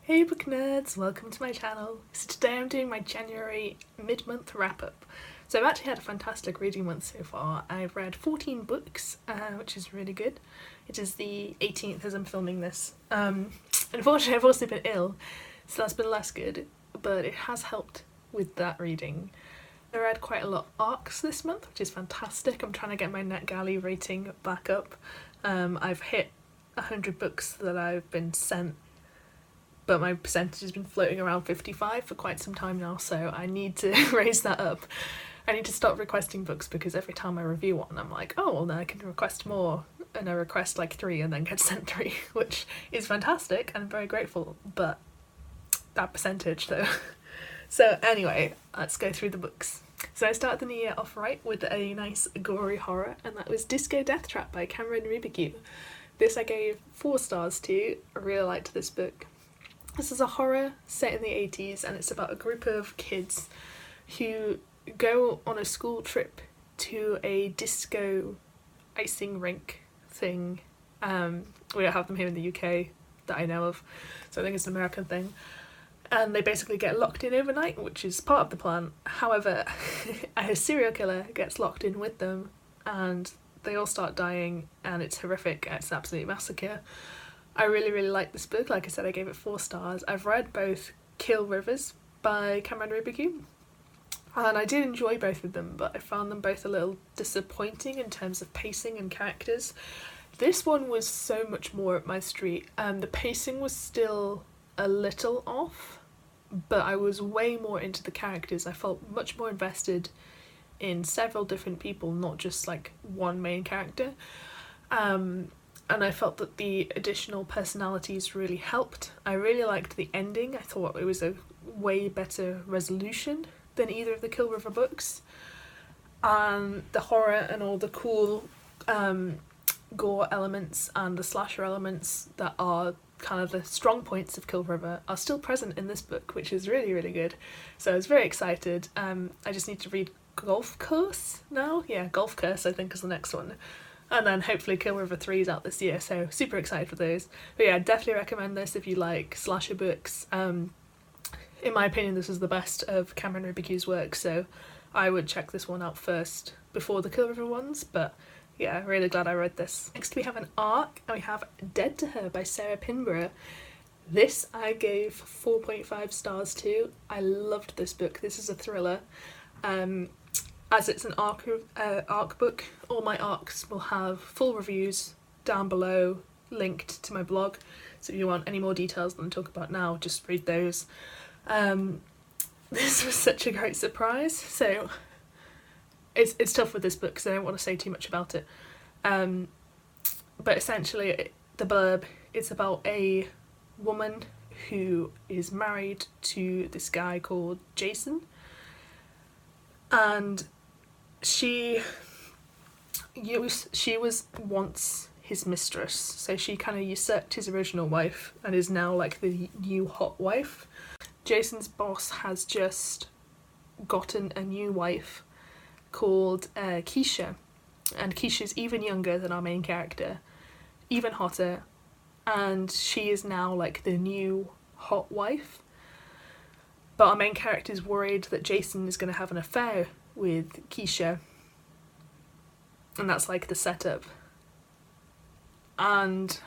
Hey book nerds, welcome to my channel. So today I'm doing my January mid-month wrap-up. So I've actually had a fantastic reading month so far. I've read 14 books, which is really good. It is the 18th as I'm filming this. Unfortunately I've also been ill, so that's been less good, but it has helped with that reading. I read quite a lot of arcs this month, which is fantastic. I'm trying to get my NetGalley rating back up. I've hit 100 books that I've been sent, but my percentage has been floating around 55 for quite some time now, so I need to raise that up. I need to stop requesting books because every time I review one I'm like, oh well, then I can request more, and I request like 3 and then get sent 3, which is fantastic and I'm very grateful, but that percentage though. So anyway, let's go through the books. So I started the new year off right with a nice gory horror, and that was Disco Deathtrap by Roubique. This I gave 4 stars to. I really liked this book. This is a horror set in the 80s, and it's about a group of kids who go on a school trip to a disco icing rink thing. We don't have them here in the UK that I know of, so I think it's an American thing. And they basically get locked in overnight, which is part of the plan. However, a serial killer gets locked in with them, and they all start dying, and it's horrific. It's an absolute massacre. I really like this book. Like I said, I gave it 4 stars. I've read both Kill Rivers by Roubique, and I did enjoy both of them, but I found them both a little disappointing in terms of pacing and characters. This one was so much more up my street. The pacing was still a little off, but I was way more into the characters. I felt much more invested in several different people, not just like one main character. And I felt that the additional personalities really helped. I really liked the ending. I thought it was a way better resolution than either of the Kill River books. And the horror and all the cool gore elements and the slasher elements that are kind of the strong points of Kill River are still present in this book, which is really good. So I was very excited. I just need to read Golf Course now. Yeah, Golf Course I think is the next one. And then hopefully Kill River 3 is out this year, so super excited for those. But yeah, definitely recommend this if you like slasher books. In my opinion, this is the best of Roubique's work, so I would check this one out first before the Kill River ones, but yeah, really glad I read this. Next we have an arc, and we have Dead to Her by Sarah Pinborough. This I gave 4.5 stars to. I loved this book. This is a thriller. As it's an arc book, all my arcs will have full reviews down below, linked to my blog, so if you want any more details than I talk about now, just read those. This was such a great surprise, so it's tough with this book because I don't want to say too much about it. But essentially, the blurb, it's about a woman who is married to this guy called Jason, and she was once his mistress, so she kind of usurped his original wife and is now like the new hot wife. Jason's boss has just gotten a new wife called Keisha, and Keisha's even younger than our main character, even hotter, and she is now like the new hot wife. But our main character is worried that Jason is going to have an affair with Keisha, and that's like the setup. And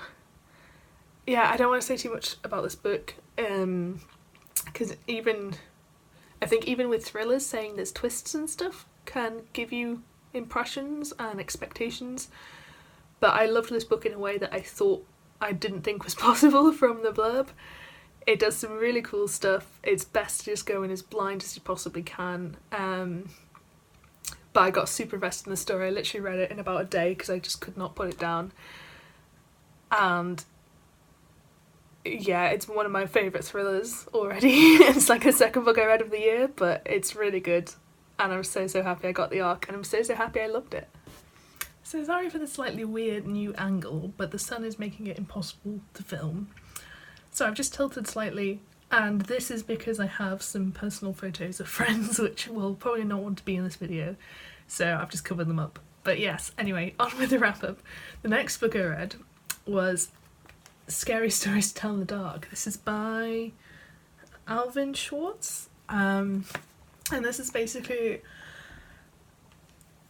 yeah, I don't want to say too much about this book, because I think even with thrillers, saying there's twists and stuff can give you impressions and expectations, but I loved this book in a way that I didn't think was possible from the blurb. It does some really cool stuff. It's best to just go in as blind as you possibly can. But I got super invested in the story. I literally read it in about a day because I just could not put it down. And yeah, it's one of my favourite thrillers already. It's like a second book I read of the year, but it's really good. And I'm so happy I got the arc, and I'm so happy I loved it. So sorry for the slightly weird new angle, but the sun is making it impossible to film. So I've just tilted slightly, and this is because I have some personal photos of friends which will probably not want to be in this video, so I've just covered them up. But yes, anyway, on with the wrap up. The next book I read was Scary Stories to Tell in the Dark. This is by Alvin Schwartz. And this is basically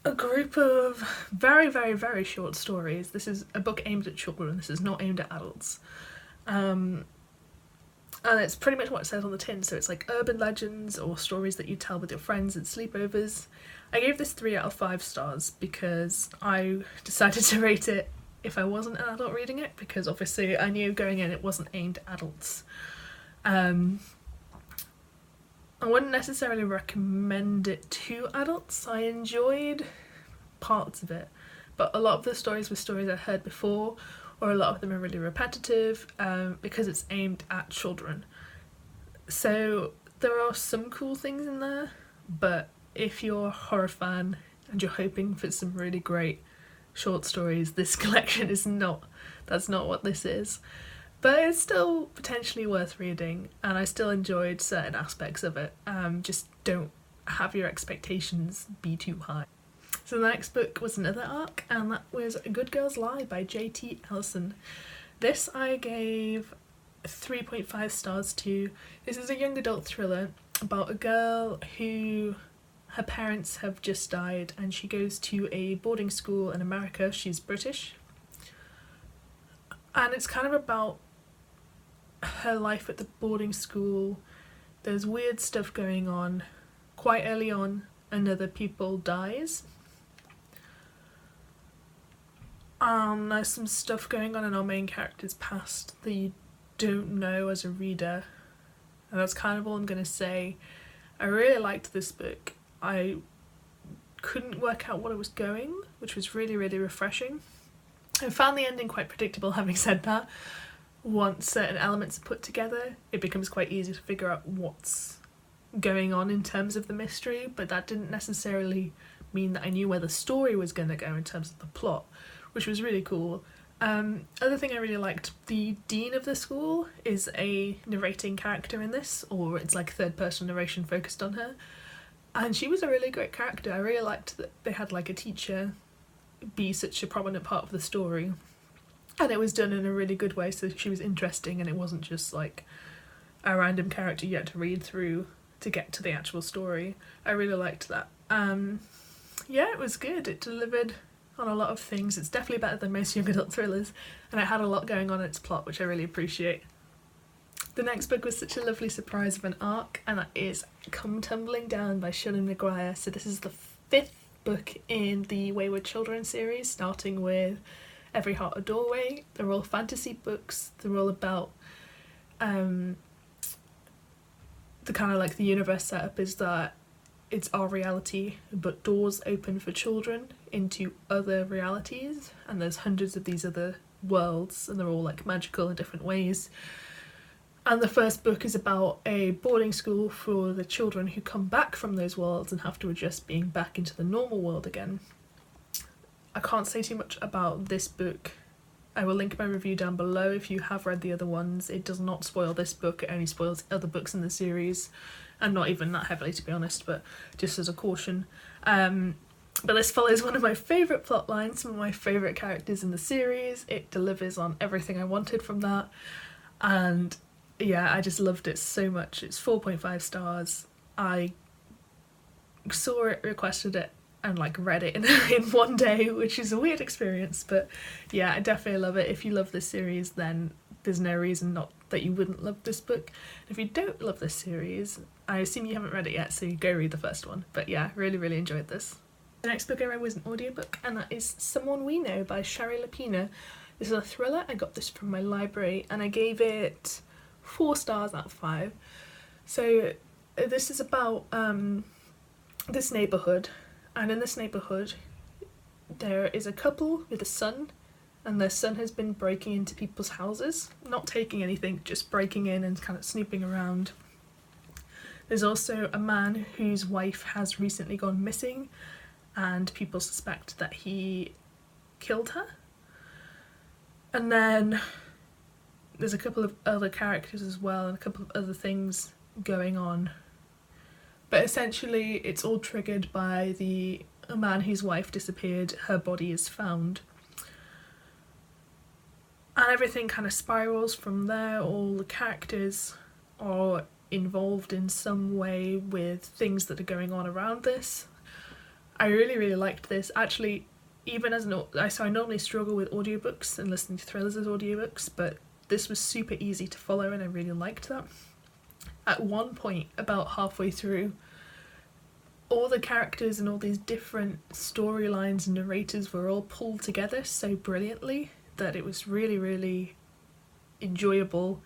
a group of very, very, very short stories. This is a book aimed at children. This is not aimed at adults. And it's pretty much what it says on the tin. So it's like urban legends or stories that you tell with your friends at sleepovers. I gave this 3 out of 5 stars because I decided to rate it if I wasn't an adult reading it, because obviously I knew going in it wasn't aimed at adults. I wouldn't necessarily recommend it to adults. I enjoyed parts of it, but a lot of the stories were stories I'd heard before, or a lot of them are really repetitive because it's aimed at children. So there are some cool things in there, but if you're a horror fan and you're hoping for some really great short stories, this collection is not, that's not what this is. But it's still potentially worth reading, and I still enjoyed certain aspects of it. Just don't have your expectations be too high. So the next book was another arc, and that was A Good Girl's Lie by J.T. Ellison. This I gave 3.5 stars to. This is a young adult thriller about a girl who, her parents have just died, and she goes to a boarding school in America. She's British. And it's kind of about her life at the boarding school. There's weird stuff going on. Quite early on, another pupil dies. There's some stuff going on in our main character's past that you don't know as a reader. And that's kind of all I'm going to say. I really liked this book. I couldn't work out what it was going, which was really, really refreshing. I found the ending quite predictable, having said that. Once certain elements are put together, it becomes quite easy to figure out what's going on in terms of the mystery, but that didn't necessarily mean that I knew where the story was going to go in terms of the plot, which was really cool. Other thing I really liked, the dean of the school is a narrating character in this, or it's like third person narration focused on her, and she was a really great character. I really liked that they had like a teacher be such a prominent part of the story, and it was done in a really good way, so she was interesting and it wasn't just like a random character you had to read through to get to the actual story. I really liked that. Yeah, it was good. It delivered on a lot of things. It's definitely better than most young adult thrillers, and it had a lot going on in its plot, which I really appreciate. The next book was such a lovely surprise of an arc, and that is Come Tumbling Down by Seanan McGuire. So this is the 5th book in the Wayward Children series, starting with Every Heart a Doorway. They're all fantasy books. They're all about the kind of like the universe setup is that it's our reality, but doors open for children into other realities, and there's hundreds of these other worlds, and they're all like magical in different ways. And the first book is about a boarding school for the children who come back from those worlds and have to adjust being back into the normal world again. I can't say too much about this book. I will link my review down below if you have read the other ones. It does not spoil this book, it only spoils other books in the series, and not even that heavily to be honest, but just as a caution. But this follows one of my favourite plot lines, some of my favourite characters in the series. It delivers on everything I wanted from that, and yeah, I just loved it so much. It's 4.5 stars. I saw it, requested it, and like read it in one day, which is a weird experience, but yeah, I definitely love it. If you love this series, then there's no reason not that you wouldn't love this book. If you don't love this series, I assume you haven't read it yet, so you go read the first one. But yeah, really, really enjoyed this. The next book I read was an audiobook, and that is Someone We Know by Shari Lapina. This is a thriller. I got this from my library, and I gave it 4 stars out of 5. So this is about this neighbourhood, and in this neighbourhood there is a couple with a son, and their son has been breaking into people's houses, not taking anything, just breaking in and kind of snooping around. There's also a man whose wife has recently gone missing, and people suspect that he killed her. And then there's a couple of other characters as well, and a couple of other things going on. But essentially it's all triggered by a man whose wife disappeared, her body is found. And everything kind of spirals from there. All the characters are involved in some way with things that are going on around this. I really liked this. Actually, even as so I normally struggle with audiobooks and listening to thrillers as audiobooks, but this was super easy to follow and I really liked that. At one point, about halfway through, all the characters and all these different storylines and narrators were all pulled together so brilliantly that it was really enjoyable.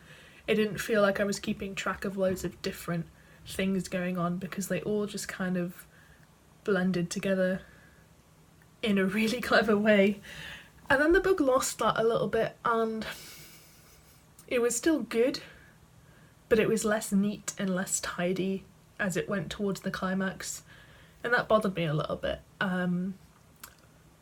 It didn't feel like I was keeping track of loads of different things going on because they all just kind of blended together in a really clever way. And then the book lost that a little bit, and it was still good, but it was less neat and less tidy as it went towards the climax, and that bothered me a little bit.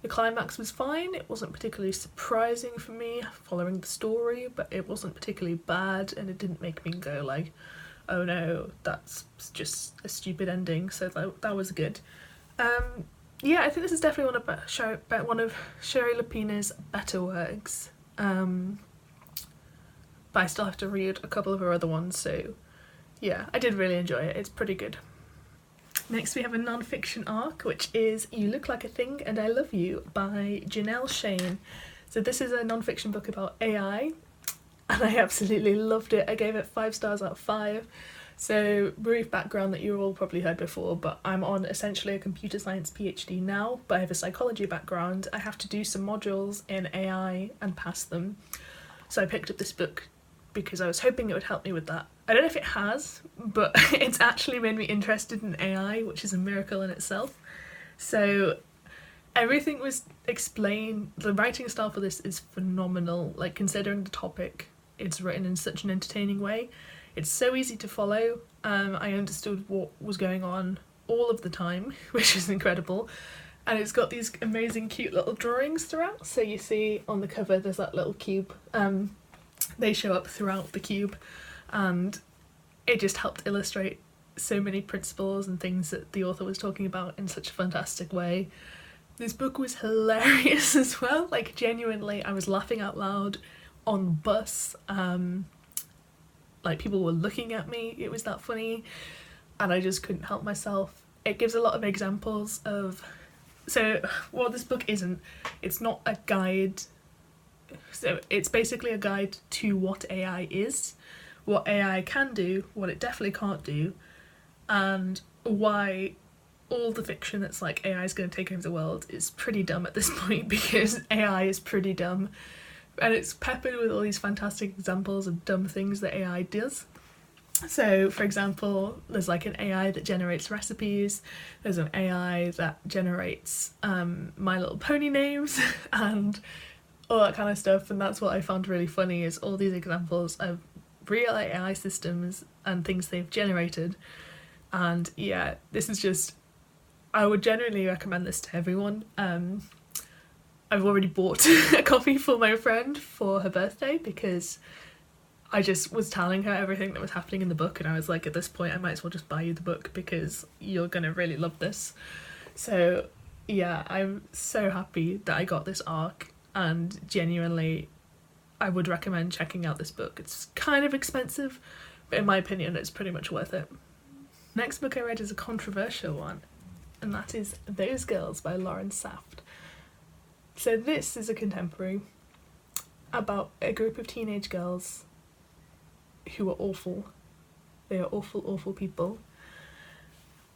The climax was fine, it wasn't particularly surprising for me following the story, but it wasn't particularly bad, and it didn't make me go like, oh no, that's just a stupid ending, so that was good. Yeah, I think this is definitely one of Sherry Lapina's better works, but I still have to read a couple of her other ones, so yeah, I did really enjoy it, it's pretty good. Next we have a non-fiction arc, which is You Look Like a Thing and I Love You by Janelle Shane. So this is a non-fiction book about AI, and I absolutely loved it. I gave it 5 stars out of 5. So, brief background that you've all probably heard before, but I'm on essentially a computer science PhD now, but I have a psychology background. I have to do some modules in AI and pass them. So I picked up this book because I was hoping it would help me with that. I don't know if it has, but it's actually made me interested in AI, which is a miracle in itself. So everything was explained. The writing style for this is phenomenal. Like, considering the topic, it's written in such an entertaining way. It's so easy to follow. I understood what was going on all of the time, which is incredible. And it's got these amazing cute little drawings throughout. So you see on the cover there's that little cube. They show up throughout the cube, and it just helped illustrate so many principles and things that the author was talking about in such a fantastic way. This book was hilarious as well. Like, genuinely, I was laughing out loud on the bus. Like, people were looking at me, it was that funny, and I just couldn't help myself. It gives a lot of examples of... So, what this book isn't, it's not a guide. So, it's basically a guide to what AI is, what AI can do, what it definitely can't do, and why all the fiction that's like AI is going to take over the world is pretty dumb at this point, because AI is pretty dumb. And it's peppered with all these fantastic examples of dumb things that AI does. So, for example, there's like an AI that generates recipes, there's an AI that generates My Little Pony names, and all that kind of stuff. And that's what I found really funny, is all these examples of real AI systems and things they've generated. And yeah, this is just... I would generally recommend this to everyone. I've already bought a copy for my friend for her birthday, because I just was telling her everything that was happening in the book, and I was like, at this point I might as well just buy you the book because you're gonna really love this. So yeah, I'm so happy that I got this arc, and genuinely I would recommend checking out this book. It's kind of expensive, but in my opinion it's pretty much worth it. Next book I read is a controversial one, and that is Those Girls by Lauren Saft. So this is a contemporary about a group of teenage girls who are awful. They are awful people.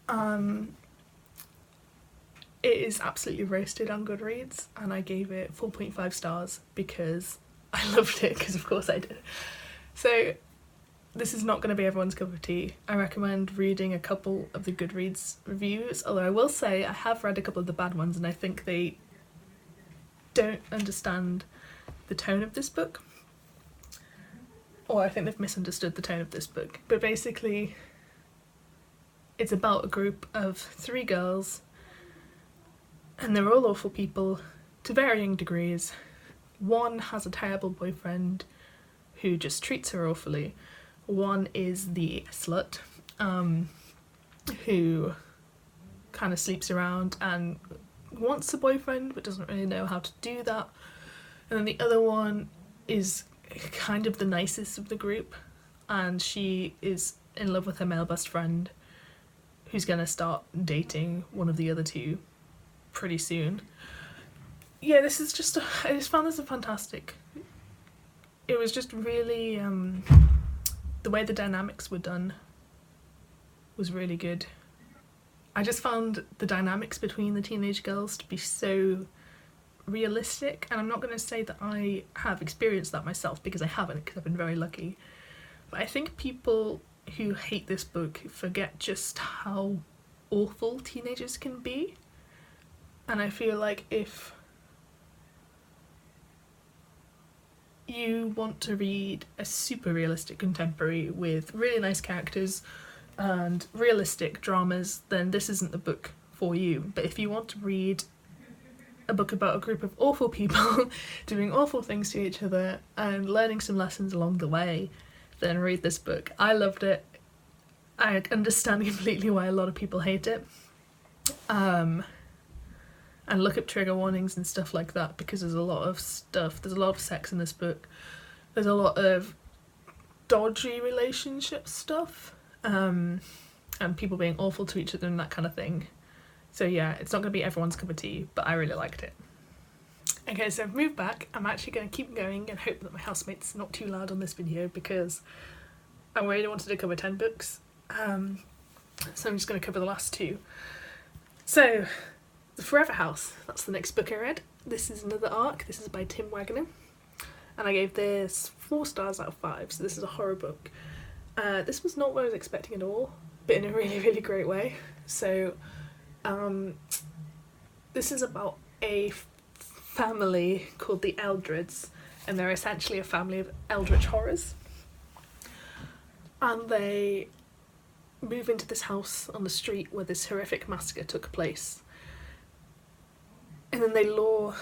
It is absolutely roasted on Goodreads, and I gave it 4.5 stars because I loved it, because of course I did. So this is not going to be everyone's cup of tea. I recommend reading a couple of the Goodreads reviews, although I will say I have read a couple of the bad ones, and I think they don't understand the tone of this book, or I think they've misunderstood the tone of this book. But basically it's about a group of 3 girls, and they're all awful people to varying degrees. One has a terrible boyfriend who just treats her awfully. One is the slut, who kind of sleeps around and wants a boyfriend but doesn't really know how to do that. And then the other one is kind of the nicest of the group, and she is in love with her male best friend, who's gonna start dating one of the other two pretty soon. Yeah, this is just I just found this a fantastic. It was just really the way the dynamics were done was really good. I just found the dynamics between the teenage girls to be so realistic, and I'm not going to say that I have experienced that myself, because I haven't, because I've been very lucky. But I think people who hate this book forget just how awful teenagers can be. And I feel like if you want to read a super realistic contemporary with really nice characters and realistic dramas, then this isn't the book for you. But if you want to read a book about a group of awful people doing awful things to each other and learning some lessons along the way, then read this book. I loved it. I understand completely why a lot of people hate it. And look up trigger warnings and stuff like that, because there's a lot of stuff. There's a lot of sex in this book. There's a lot of dodgy relationship stuff, and people being awful to each other and that kind of thing. So yeah, it's not going to be everyone's cup of tea, but I really liked it. Okay, so I've moved back. I'm actually going to keep going and hope that my housemate's not too loud on this video, because I really wanted to cover 10 books. So I'm just going to cover the last 2. So, The Forever House, that's the next book I read. This is another arc. This is by Tim Wagner. And I gave this 4 stars out of 5, so this is a horror book. This was not what I was expecting at all, but in a really, really great way. So, this is about a family called the Eldreds, and they're essentially a family of eldritch horrors. And they move into this house on the street where this horrific massacre took place. And then they lure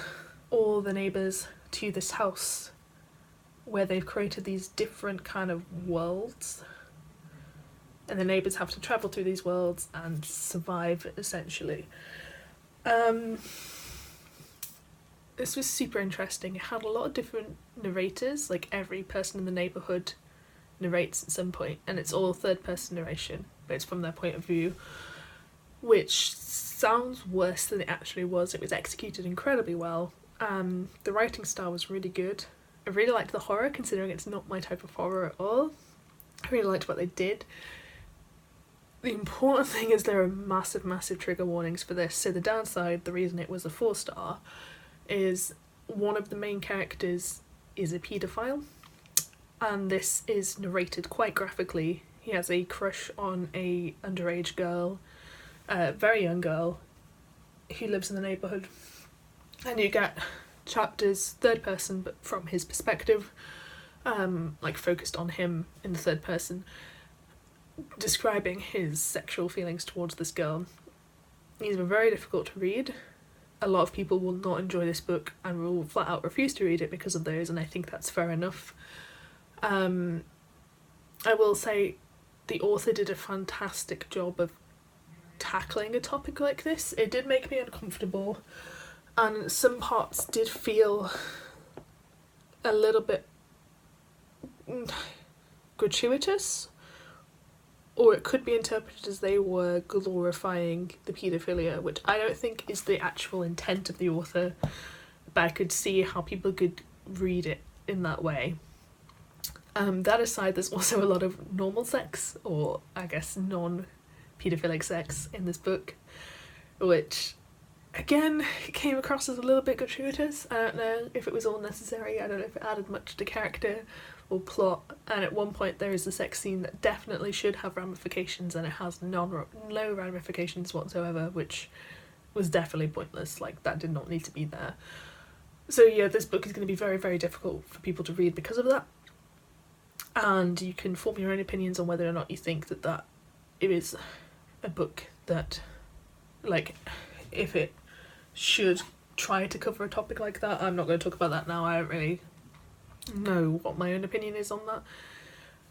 all the neighbours to this house where they've created these different kind of worlds. And the neighbours have to travel through these worlds and survive, essentially. This was super interesting. It had a lot of different narrators, like every person in the neighbourhood narrates at some point, and it's all third person narration, but it's from their point of view, which sounds worse than it actually was. It was executed incredibly well. The writing style was really good. I really liked the horror, considering it's not my type of horror at all. I really liked what they did. The important thing is there are massive, massive trigger warnings for this. So the downside, the reason it was a 4-star, is one of the main characters is a paedophile, and this is narrated quite graphically. He has a crush on a underage girl, a very young girl, who lives in the neighbourhood, and you get chapters third person but from his perspective, like focused on him in the third person, describing his sexual feelings towards this girl. These are very difficult to read. A lot of people will not enjoy this book and will flat out refuse to read it because of those, and I think that's fair enough. I will say the author did a fantastic job of tackling a topic like this. It did make me uncomfortable, and some parts did feel a little bit gratuitous, or it could be interpreted as they were glorifying the paedophilia, which I don't think is the actual intent of the author, but I could see how people could read it in that way. That aside, there's also a lot of normal sex, or I guess non-paedophilic sex in this book, which again came across as a little bit gratuitous. I don't know if it was all necessary. I don't know if it added much to character or plot, and at one point there is a sex scene that definitely should have ramifications, and it has no ramifications whatsoever, which was definitely pointless. Like, that did not need to be there. So yeah, this book is going to be very, very difficult for people to read because of that, and you can form your own opinions on whether or not you think that it is a book that, like, if it should try to cover a topic like that. I'm not going to talk about that now. I don't really know what my own opinion is on that.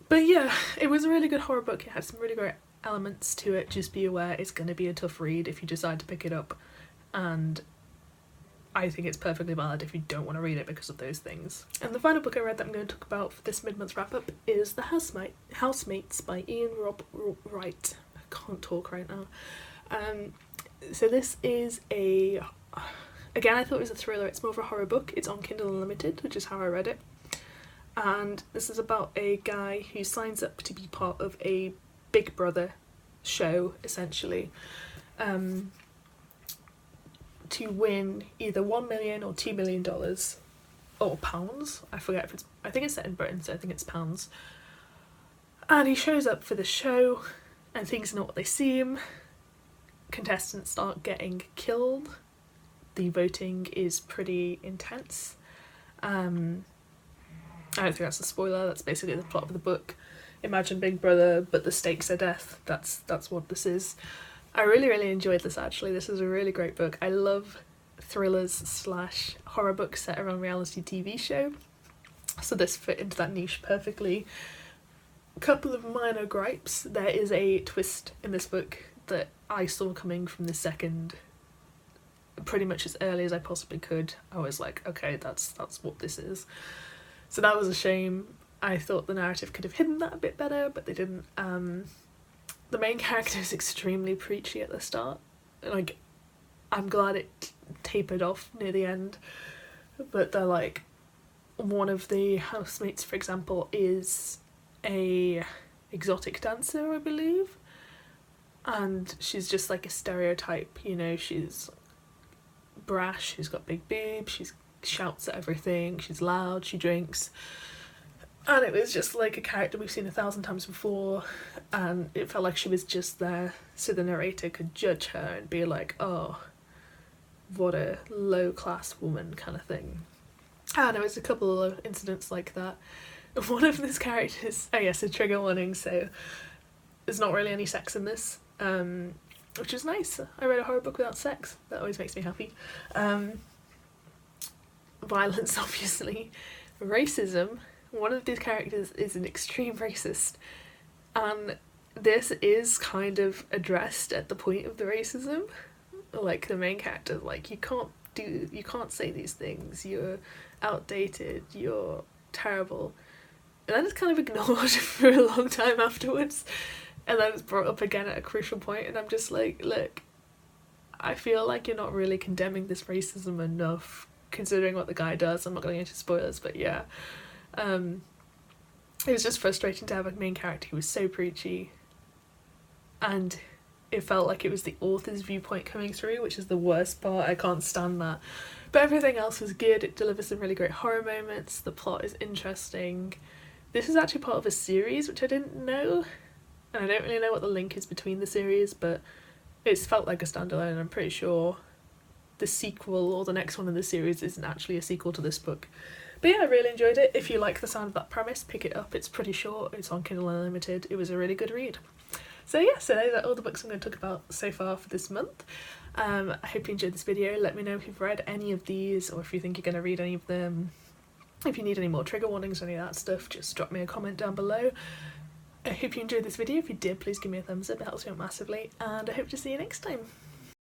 But yeah, it was a really good horror book. It had some really great elements to it. Just be aware it's going to be a tough read if you decide to pick it up, and I think it's perfectly valid if you don't want to read it because of those things. And the final book I read that I'm going to talk about for this mid-month wrap-up is The Housemates by Iain Wright. I can't talk right now. So this is again, I thought it was a thriller. It's more of a horror book. It's on Kindle Unlimited, which is how I read it. And this is about a guy who signs up to be part of a Big Brother show, essentially, to win either $1 million or $2 million, or pounds. I forget if I think it's set in Britain, so I think it's pounds. And he shows up for the show, and things are not what they seem. Contestants start getting killed. The voting is pretty intense. I don't think that's a spoiler. That's basically the plot of the book. Imagine Big Brother, but the stakes are death. That's what this is. I really enjoyed this, actually. This is a really great book. I love thrillers / horror books set around reality TV show, so this fit into that niche perfectly. A couple of minor gripes. There is a twist in this book that I saw coming from the second, pretty much as early as I possibly could. I was like, okay, that's what this is. So that was a shame. I thought the narrative could have hidden that a bit better, but they didn't. The main character is extremely preachy at the start. Like, I'm glad it tapered off near the end, but they're like, one of the housemates, for example, is a exotic dancer, I believe, and she's just like a stereotype, you know. She's brash, she's got big boobs, she shouts at everything, she's loud, she drinks. And it was just like a character we've seen 1,000 times before, and it felt like she was just there so the narrator could judge her and be like, oh, what a low-class woman kind of thing. And there was a couple of incidents like that. One of these characters, I guess a trigger warning, so there's not really any sex in this, which is nice. I read a horror book without sex. That always makes me happy. Violence, obviously. Racism. One of these characters is an extreme racist, and this is kind of addressed at the point of the racism. Like, the main character, like, you can't say these things, you're outdated, you're terrible. And then it's kind of ignored for a long time afterwards, and then it's brought up again at a crucial point, and I'm just like, look, I feel like you're not really condemning this racism enough, considering what the guy does. I'm not going into spoilers, but yeah. It was just frustrating to have a main character who was so preachy, and it felt like it was the author's viewpoint coming through, which is the worst part. I can't stand that. But everything else was good. It delivers some really great horror moments. The plot is interesting. This is actually part of a series, which I didn't know, and I don't really know what the link is between the series, but it's felt like a standalone. I'm pretty sure the sequel or the next one in the series isn't actually a sequel to this book. But yeah, I really enjoyed it. If you like the sound of that premise, pick it up. It's pretty short. It's on Kindle Unlimited. It was a really good read. So yeah, so those are all the books I'm going to talk about so far for this month. I hope you enjoyed this video. Let me know if you've read any of these, or if you think you're going to read any of them. If you need any more trigger warnings or any of that stuff, just drop me a comment down below. I hope you enjoyed this video. If you did, please give me a thumbs up. It helps me out massively. And I hope to see you next time.